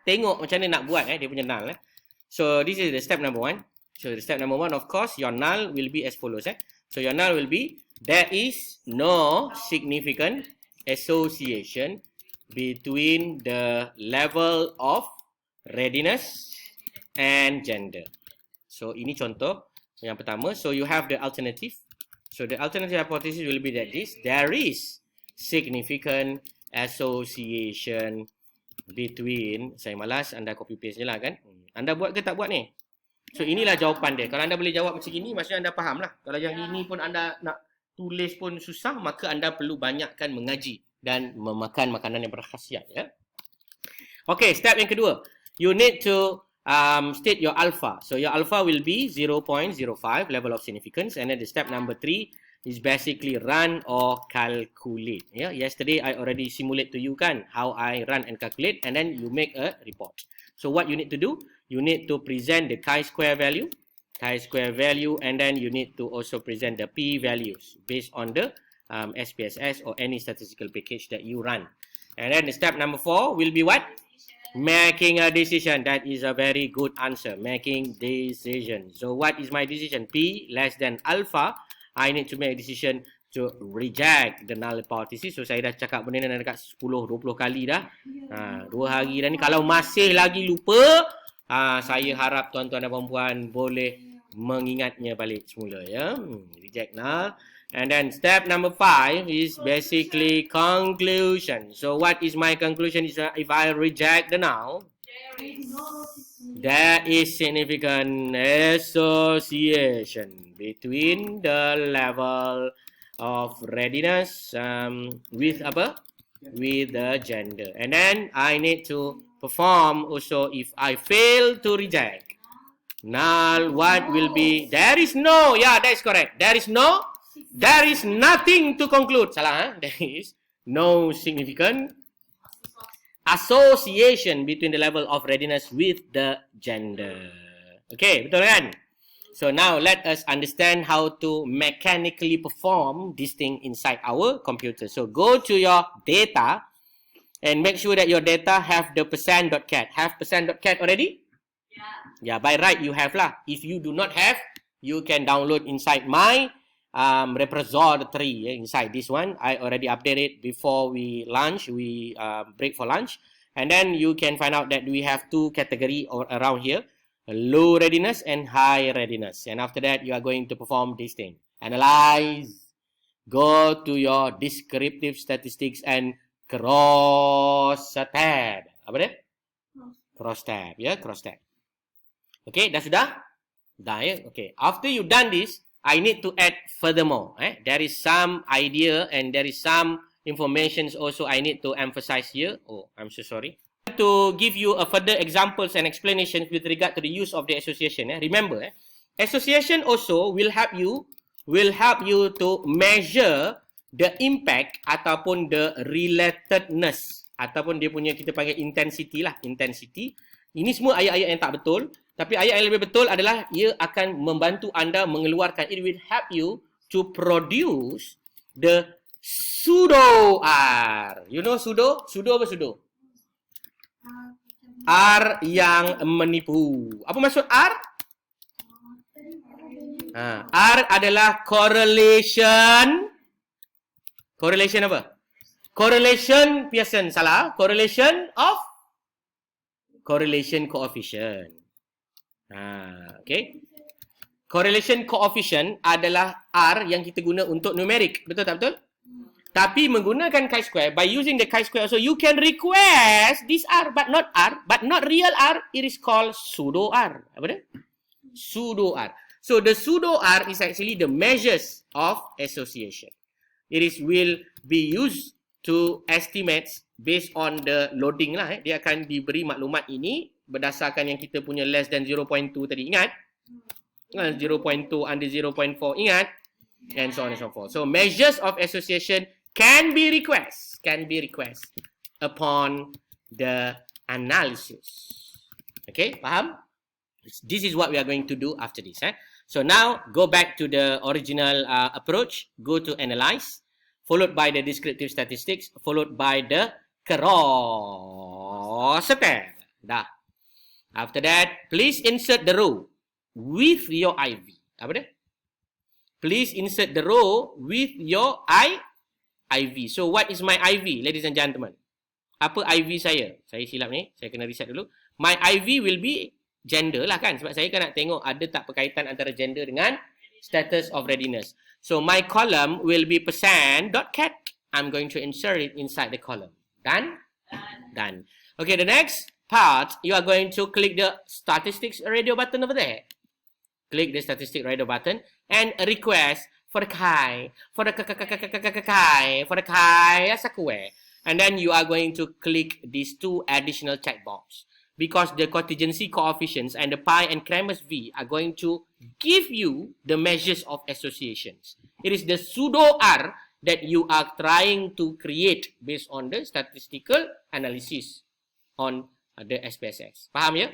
tengok macam mana nak buat dia punya null. So this is the step number 1. So the step number 1, of course, your null will be as follows. So your null will be, there is no significant association between the level of readiness and gender. So ini contoh yang pertama. So you have the alternative. So the alternative hypothesis will be that there is significant association between, saya malas, anda copy paste je lah kan. Anda buat ke tak buat ni? So inilah jawapan dia. Kalau anda boleh jawab macam ini, maksudnya anda faham lah. Kalau yang ini pun anda nak tulis pun susah, maka anda perlu banyakkan mengaji dan memakan makanan yang berkhasiat. Okay, step yang kedua. You need to state your alpha. So your alpha will be 0.05 level of significance, and then the step number 3 is basically run or calculate. Yesterday I already simulate to you kan how I run and calculate, and then you make a report. So what you need to do, you need to present the chi-square value, and then you need to also present the p values based on the SPSS or any statistical package that you run. And then the step number 4 will be what? Making a decision. That is a very good answer. Making decision. So what is my decision? P less than alpha. I need to make a decision to reject the null hypothesis. So saya dah cakap benda ni dekat 10-20 kali dah. 2 hari dah ni. Kalau masih lagi lupa, saya harap tuan-tuan dan puan-puan boleh mengingatnya balik semula. Reject null. And then step number 5 is basically conclusion. So what is my conclusion? Is if I reject the null, there is significant association between the level of readiness with the gender. And then I need to perform also if I fail to reject null, what will be? There is no, that is correct. There is nothing to conclude. Salah, there is no significant association between the level of readiness with the gender. Okay, betul kan? So now let us understand how to mechanically perform this thing inside our computer. So go to your data and make sure that your data have the %.cat. Have %.cat already? Yeah, by right you have lah. If you do not have, you can download inside my repository inside this one. I already updated before we lunch. We break for lunch, and then you can find out that we have 2 categories around here: low readiness and high readiness. And after that, you are going to perform this thing: analyze, go to your descriptive statistics, and cross tab. Apa dia? Cross tab, cross tab. Okay, dah sudah? Dah Okay. After you done this, I need to add furthermore. There is some idea and there is some information also I need to emphasize here. Oh, I'm so sorry. To give you a further examples and explanations with regard to the use of the association. Remember, association also will help you to measure the impact ataupun the relatedness ataupun dia punya kita panggil intensity lah, intensity. Ini semua ayat-ayat yang tak betul. Tapi ayat yang lebih betul adalah ia akan membantu anda mengeluarkan. It will help you to produce the pseudo R. You know pseudo? Pseudo apa pseudo? R yang menipu. Apa maksud R? R adalah correlation. Correlation apa? Correlation Pearson. Salah. Correlation coefficient. Okay. Correlation coefficient adalah R yang kita guna untuk numerik. Betul tak betul? Tapi menggunakan chi-square, by using the chi-square also, you can request this R, but not real R. It is called pseudo R. Apa dia? Pseudo R. So the pseudo R is actually the measures of association. Will be used to estimate based on the loading lah. Dia akan diberi maklumat ini berdasarkan yang kita punya less than 0.2 tadi, ingat? 0.2 under 0.4, ingat? And so on and so forth. So measures of association can be request upon the analysis. Okay, faham? This is what we are going to do after this. So now go back to the original approach. Go to analyze, followed by the descriptive statistics, followed by the cross tab. Dah. After that, please insert the row with your IV. Apa dia? Please insert the row with your IV. So what is my IV, ladies and gentlemen? Apa IV saya? Saya silap ni. Saya kena reset dulu. My IV will be gender lah kan. Sebab saya kan nak tengok ada tak perkaitan antara gender dengan status of readiness. So my column will be %.cat. I'm going to insert it inside the column. Done? Done. Okay, the next part, you are going to click the statistics radio button over there. Click the statistic radio button and request for the Kai, for the Kai, for the Kai square. And then you are going to click these two additional checkbox because the contingency coefficients and the pi and Kramer's V are going to give you the measures of associations. It is the pseudo R that you are trying to create based on the statistical analysis on the SPSS. Faham ya?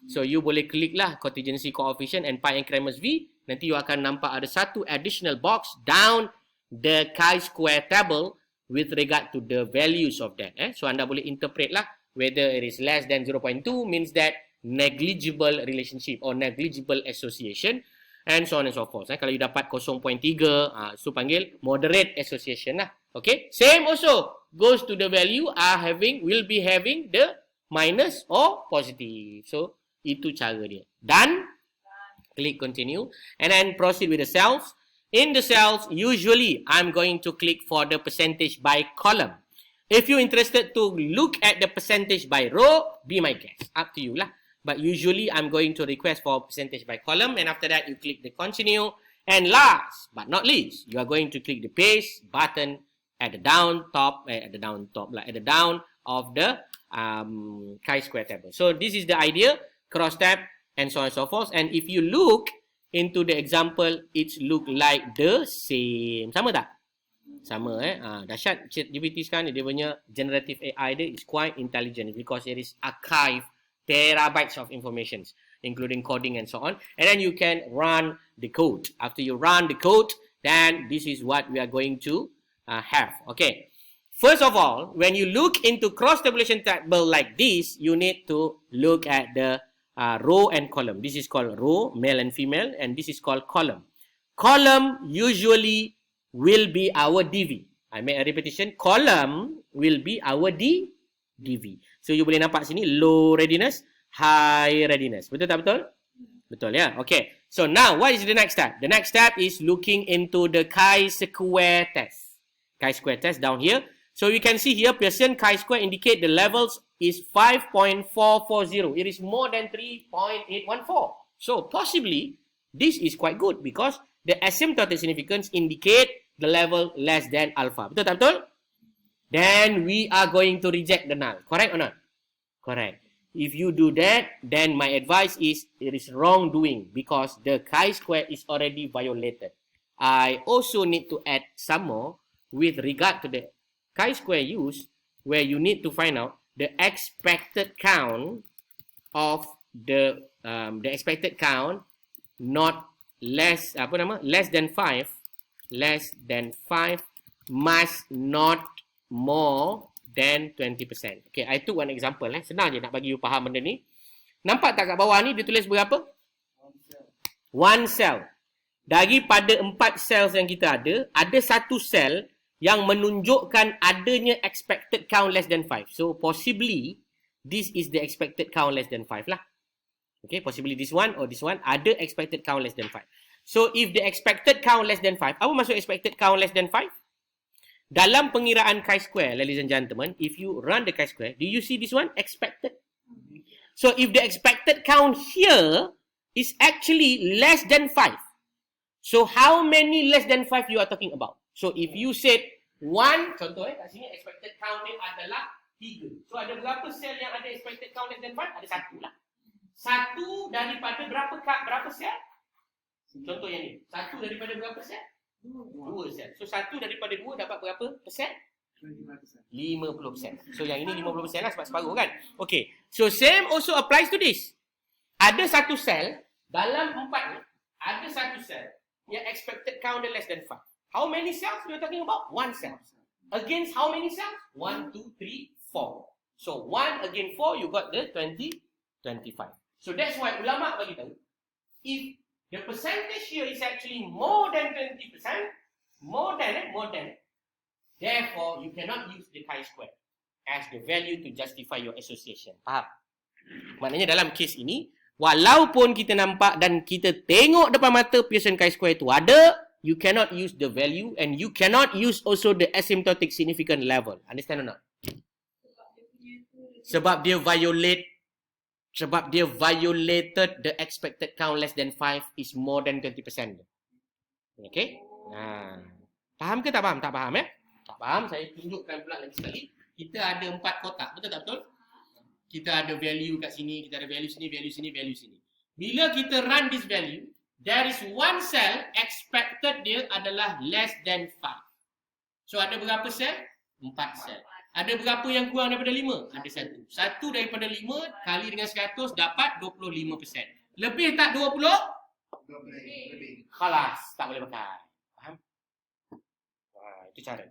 So you boleh klik lah contingency coefficient and pi and Kramer's V. Nanti you akan nampak ada satu additional box down the chi-square table with regard to the values of that. So anda boleh interpret lah whether it is less than 0.2 means that negligible relationship or negligible association and so on and so forth. Kalau you dapat 0.3, so panggil moderate association lah. Okay. Same also goes to the value will be having the minus or positive. So itu cara dia. Done. Click continue and then proceed with the cells. In the cells, usually I'm going to click for the percentage by column. If you're interested to look at the percentage by row, be my guest. Up to you lah. But usually I'm going to request for percentage by column and after that you click the continue. And last but not least, you are going to click the paste button at the down of the chi-square table. So this is the idea. Cross tab and so on and so forth. And if you look into the example, it look like the same. Sama tak? Sama dahsyat ChatGPT sekarang dia punya generative AI dia is quite intelligent because it is archive terabytes of information including coding and so on. And then you can run the code. After you run the code, then this is what we are going to have. Okay. First of all, when you look into cross tabulation table like this, you need to look at the row and column. This is called row, male and female, and this is called column. Column usually will be our DV. I make a repetition. Column will be our DV. So you boleh nampak sini low readiness, high readiness. Betul tak betul? Betul ya. Okay. So now what is the next step? The next step is looking into the chi-square test. Chi-square test down here. So you can see here Pearson chi-square indicate the levels is 5.440. It is more than 3.814. So possibly this is quite good because the asymptotic significance indicate the level less than alpha. Betul tak betul? Then we are going to reject the null. Correct or not? Correct. If you do that, then my advice is it is wrongdoing because the chi-square is already violated. I also need to add some more with regard to the chi-square use where you need to find out the expected count of the expected count not less than 5 must not more than 20%. Okay, I took one example senang je nak bagi you faham benda ni. Nampak tak kat bawah ni dia tulis berapa? One cell. Daripada 4 cells yang kita ada satu cell yang menunjukkan adanya expected count less than 5. So, possibly, this is the expected count less than 5 lah. Okay, possibly this one or this one ada expected count less than 5. So, if the expected count less than 5, apa maksud expected count less than 5? Dalam pengiraan chi-square, ladies and gentlemen, if you run the chi-square, do you see this one? Expected. So, if the expected count here is actually less than 5, so how many less than 5 you are talking about? So, if you said 1, contoh kat sini expected count dia adalah 3. So, ada berapa sel yang ada expected count less than 5? Ada 1 lah. 1 daripada berapa sel? Contoh yang ni. 1 daripada berapa sel? 2 sel. So, 1 daripada 2 dapat berapa persen? 50%. So, yang ini 50% lah sebab separuh kan? Okay. So, same also applies to this. Ada satu sel, dalam 4 ni, ada satu sel yang expected count dia less than 5. How many cells we are talking about? 1 cell. Against how many cells? 1, 2, 3, 4. So 1 again 4, you got the 20, 25. So that's why ulama bagi tahu, if the percentage here is actually more than 20%, more than, therefore you cannot use the chi-square as the value to justify your association. Faham? Maknanya dalam kes ini, walaupun kita nampak dan kita tengok depan mata Pearson chi-square itu ada, you cannot use the value and you cannot use also the asymptotic significant level. Understand or not? Sebab dia violated the expected count less than 5 is more than 20%. Okay? Faham ke tak faham? Tak faham ya? Tak faham, saya tunjukkan pula lagi sekali. Kita ada 4 kotak, betul tak betul? Kita ada value kat sini, kita ada value sini, value sini, value sini. Bila kita run this value, there is one cell expected dia adalah less than 5. So ada berapa sel? 4 sel. Ada berapa yang kurang daripada 5? Ada 1. 1 daripada 5 kali dengan 100 dapat 25%. Lebih tak 20? Lebih. Khalas, tak boleh pakai. Faham? Itu cara.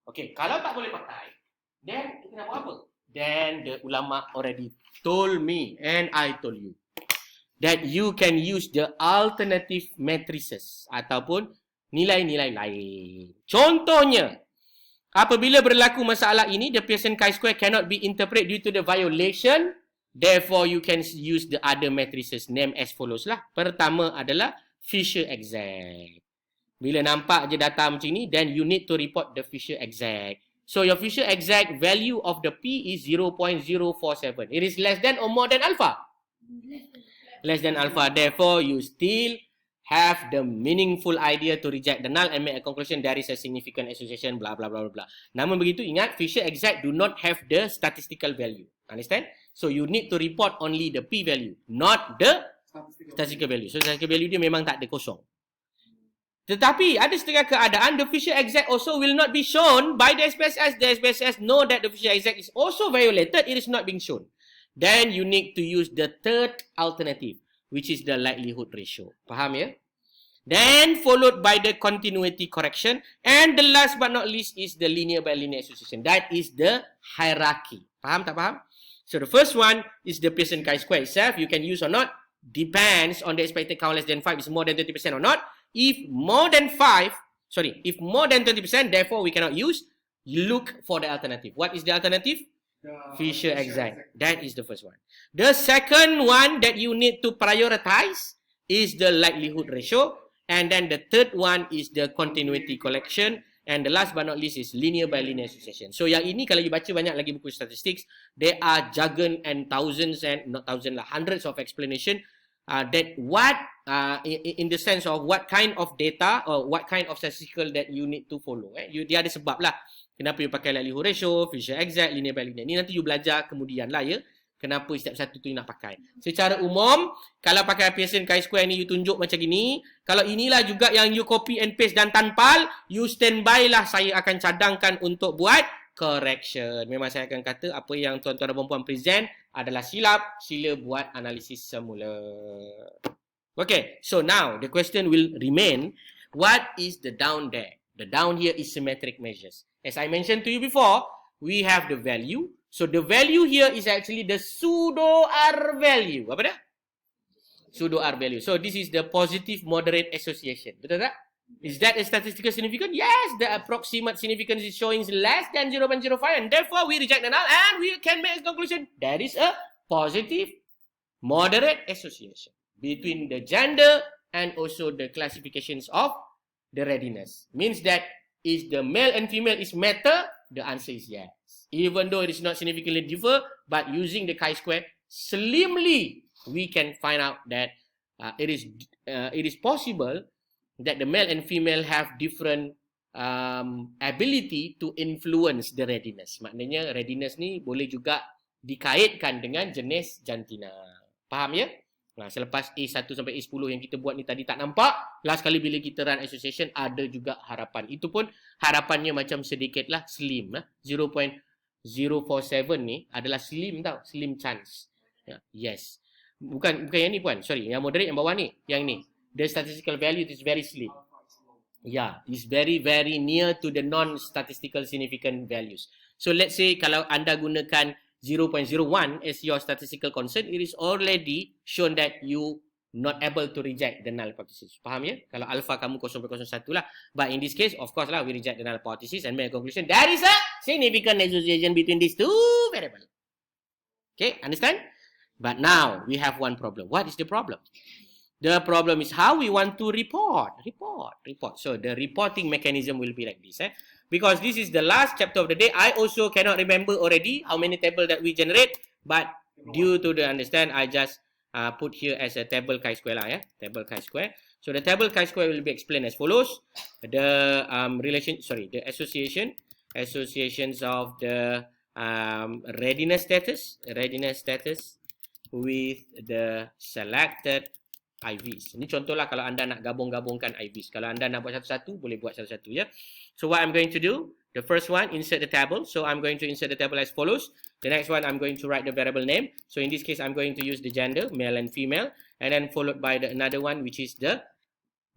Okay, kalau tak boleh pakai, then kita nak buat apa? Then the ulama already told me and I told you that you can use the alternative matrices ataupun nilai-nilai lain. Contohnya, apabila berlaku masalah ini, the Pearson chi-square cannot be interpreted due to the violation. Therefore, you can use the other matrices named as follows lah. Pertama adalah Fisher exact. Bila nampak je data macam ni, then you need to report the Fisher exact. So, your Fisher exact value of the P is 0.047. It is less than or more than alpha? Less than alpha. Therefore, you still have the meaningful idea to reject the null and make a conclusion there is a significant association, blah, blah, blah, blah. Namun begitu, ingat, Fisher exact do not have the statistical value. Understand? So, you need to report only the P value, not the statistical value. So, statistical value dia memang tak ada kosong. Tetapi, ada setengah keadaan, the Fisher exact also will not be shown by the SPSS. The SPSS know that the Fisher exact is also violated, it is not being shown. Then, you need to use the third alternative, which is the likelihood ratio. Faham ya? Then, followed by the continuity correction. And the last but not least is the linear by linear association. That is the hierarchy. Faham tak faham? So, the first one is the Pearson chi-square itself. You can use or not. Depends on the expected count less than 5 is more than 30% or not. If more than 20%, therefore we cannot use. Look for the alternative. What is the alternative? Fisher exact. That is the first one. The second one that you need to prioritize is the likelihood ratio. And then the third one is the continuity collection. And the last but not least is linear by linear association. So yang ini kalau you baca banyak lagi buku statistics, there are jargon and thousands and not thousands lah, hundreds of explanation that what in the sense of what kind of data or what kind of statistical that you need to follow. Dia ada sebab lah. Kenapa you pakai likelihood ratio, Fisher exact, linear by linear. Ni nanti you belajar kemudian lah ya. Kenapa step satu tu you nak pakai. Secara umum, kalau pakai Pearson chi-square ni you tunjuk macam gini. Kalau inilah juga yang you copy and paste dan tanpal, you standby lah saya akan cadangkan untuk buat correction. Memang saya akan kata apa yang tuan-tuan dan puan-puan present adalah silap. Sila buat analisis semula. Okay, so now the question will remain, what is the down there? The down here is symmetric measures. As I mentioned to you before, we have the value. So the value here is actually the pseudo R value. Apa dah? Pseudo R value. So this is the positive moderate association. Betul tak? Is that a statistical significance? Yes, the approximate significance is showing less than 0.05 and therefore we reject the null and we can make a conclusion. There is a positive moderate association between the gender and also the classifications of the readiness. Means that is the male and female is matter? The answer is yes. Even though it is not significantly differ, but using the chi-square, slimly we can find out that it is possible that the male and female have different ability to influence the readiness. Maknanya readiness ni boleh juga dikaitkan dengan jenis jantina. Faham ya? Nah, selepas A1 sampai A10 yang kita buat ni tadi tak nampak, last kali bila kita run association ada juga harapan. Itu pun harapannya macam sedikit lah slim lah. 0.047 ni adalah slim tau, slim chance. Yes. Bukan yang ni puan, sorry, yang moderate yang bawah ni, yang ni. The statistical value is very slim. Yeah, it's very near to the non-statistical significant values. So let's say kalau anda gunakan 0.01 as your statistical concern, it is already shown that you not able to reject the null hypothesis. Faham ya? Kalau alpha kamu 0.01 lah. But in this case, of course lah, we reject the null hypothesis and make a conclusion. There is a significant association between these two variables. Okay, understand? But now, we have one problem. What is the problem? The problem is how we want to report. So, the reporting mechanism will be like this. Because this is the last chapter of the day. I also cannot remember already how many tables that we generate. But due to the understand, I just put here as a table chi-square lah. Table chi-square. So, the table chi-square will be explained as follows. The associations of the readiness status with the selected IVs. Ini contohlah kalau anda nak gabung-gabungkan IVs. Kalau anda nak buat satu-satu, boleh buat satu-satu ya. So what I'm going to do, the first one, insert the table. So I'm going to insert the table as follows. The next one, I'm going to write the variable name. So in this case, I'm going to use the gender, male and female, and then followed by another one, which is the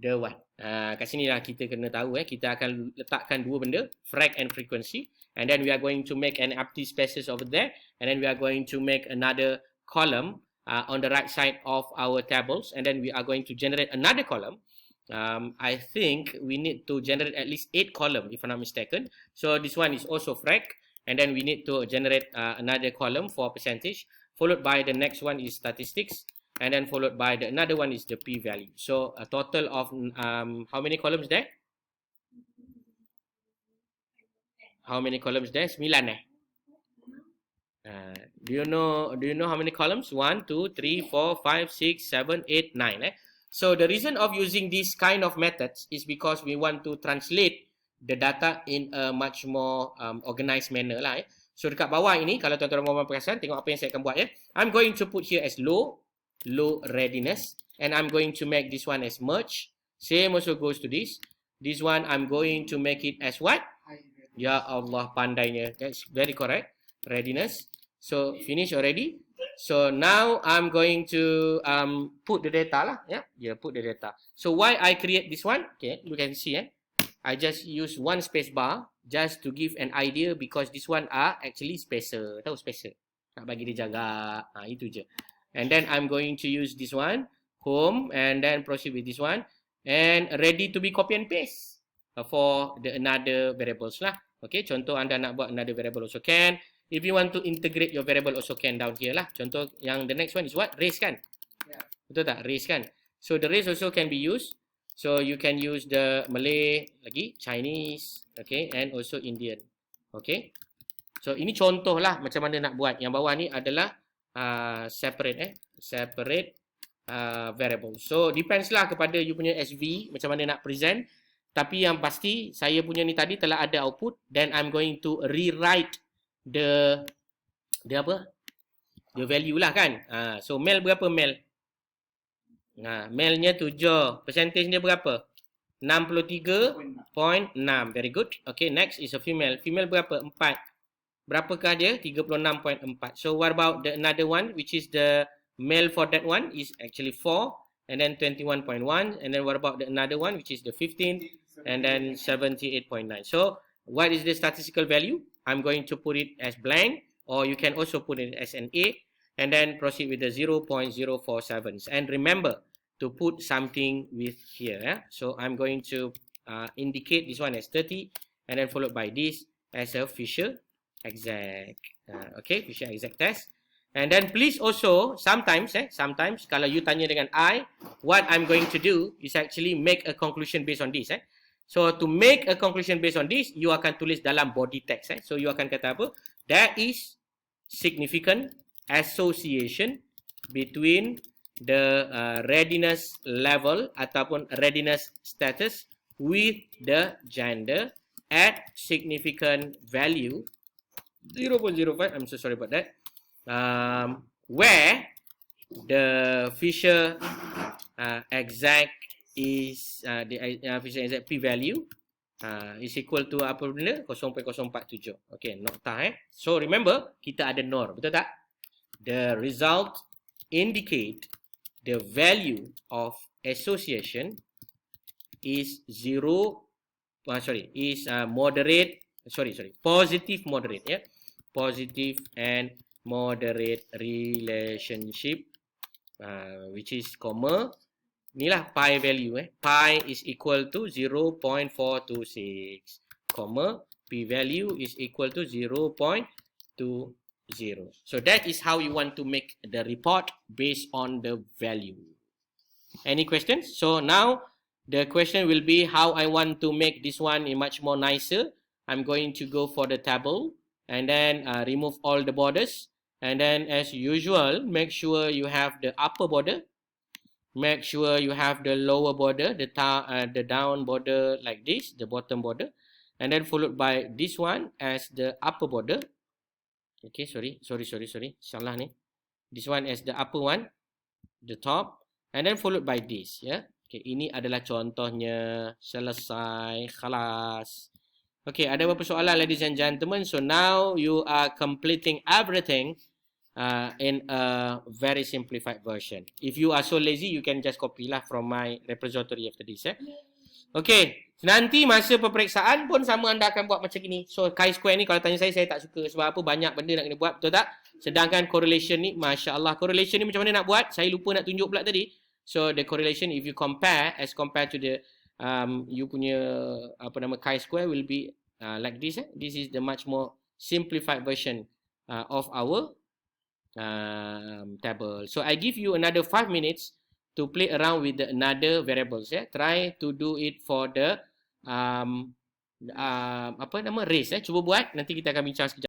one. Kat sini lah kita kena tahu kita akan letakkan dua benda, frag and frequency, and then we are going to make an empty spaces over there, and then we are going to make another column on the right side of our tables, and then we are going to generate another column. I think we need to generate at least 8 columns if I'm not mistaken. So this one is also frag, and then we need to generate another column for percentage, followed by the next one is statistics, and then followed by another one is the p-value. So a total of how many columns there? How many columns there? 9 do you know how many columns? 1, 2, 3, 4, 5, 6, 7, 8, 9 So the reason of using this kind of methods is because we want to translate the data in a much more organized manner lah So dekat bawah ini, kalau tuan-tuan perasan, tengok apa yang saya akan buat I'm going to put here as low readiness, and I'm going to make this one as merge. Same also goes to this. This one I'm going to make it as what? Ya Allah, pandainya. That's very correct. Readiness. So finish already. So now I'm going to put the data lah. Put the data. So why I create this one? Okay, you can see I just use one space bar just to give an idea, because this one are actually spacer. Tahu spacer? Nak bagi dia jaga. Itu je. And then I'm going to use this one, home, and then proceed with this one, and ready to be copy and paste for the another variables lah. Okay, contoh anda nak buat another variable also can. If you want to integrate your variable also can down here lah. Contoh yang the next one is what? Race kan? Yeah. Betul tak? Race kan? So the race also can be used. So you can use the Malay lagi, Chinese, okay, and also Indian. Okay. So ini contoh lah macam mana nak buat. Yang bawah ni adalah separate variable. So depends lah kepada you punya SV macam mana nak present. Tapi yang pasti saya punya ni tadi telah ada output, then I'm going to rewrite the value lah kan. So male berapa male? Male nya 7. Percentage dia berapa? 63.6. Very good. Okay, next is a female. Female berapa? 4. Berapakah dia? 36.4. So what about the another one, which is the male for that one is actually 4, and then 21.1, and then what about the another one, which is the 15, and then 78.9. So what is the statistical value? I'm going to put it as blank, or you can also put it as an A, and then proceed with the 0.047. And remember to put something with here. So I'm going to indicate this one as 30, and then followed by this as a Fisher exact. Okay, Fisher exact test. And then please also sometimes kalau you tanya dengan I, what I'm going to do is actually make a conclusion based on this. So to make a conclusion based on this, you akan tulis dalam body text. So you akan kata apa? There is significant association between the readiness level ataupun readiness status with the gender at significant value 0.05. I'm so sorry about that. Where the Fisher exact is the Fisher exact p-value is equal to apa benda? 0.047. Okay, nokta So remember, kita ada NOR, betul tak? The result indicate the value of association is moderate positive moderate, ya. Positive and moderate relationship, which is comma, inilah pi value, pi is equal to 0.426, comma, p value is equal to 0.20. So that is how you want to make the report based on the value. Any questions? So now the question will be how I want to make this one much more nicer. I'm going to go for the table and then remove all the borders, and then as usual make sure you have the upper border, make sure you have the lower border, the down border like this, the bottom border, and then followed by this one as the upper border. Okay, sorry, salah ni. This one as the upper one, the top, and then followed by this, ya. Okay, ini adalah contohnya. Selesai, khalas. Okay, ada beberapa soalan ladies and gentlemen. So now you are completing everything in a very simplified version. If you are so lazy, you can just copy lah from my repository after this. Okay, nanti masa peperiksaan pun sama anda akan buat macam ni. So chi-square ni kalau tanya saya tak suka. Sebab apa? Banyak benda nak kena buat, betul tak? Sedangkan correlation ni, Masya Allah, correlation ni macam mana nak buat? Saya lupa nak tunjuk pula tadi. So the correlation, if you compare as compared to the you punya apa nama chi-square will be like this. This is the much more simplified version of our table. So I give you another 5 minutes to play around with the another variables. Try to do it for the apa nama race. Cuba buat. Nanti kita akan bincang sekejap.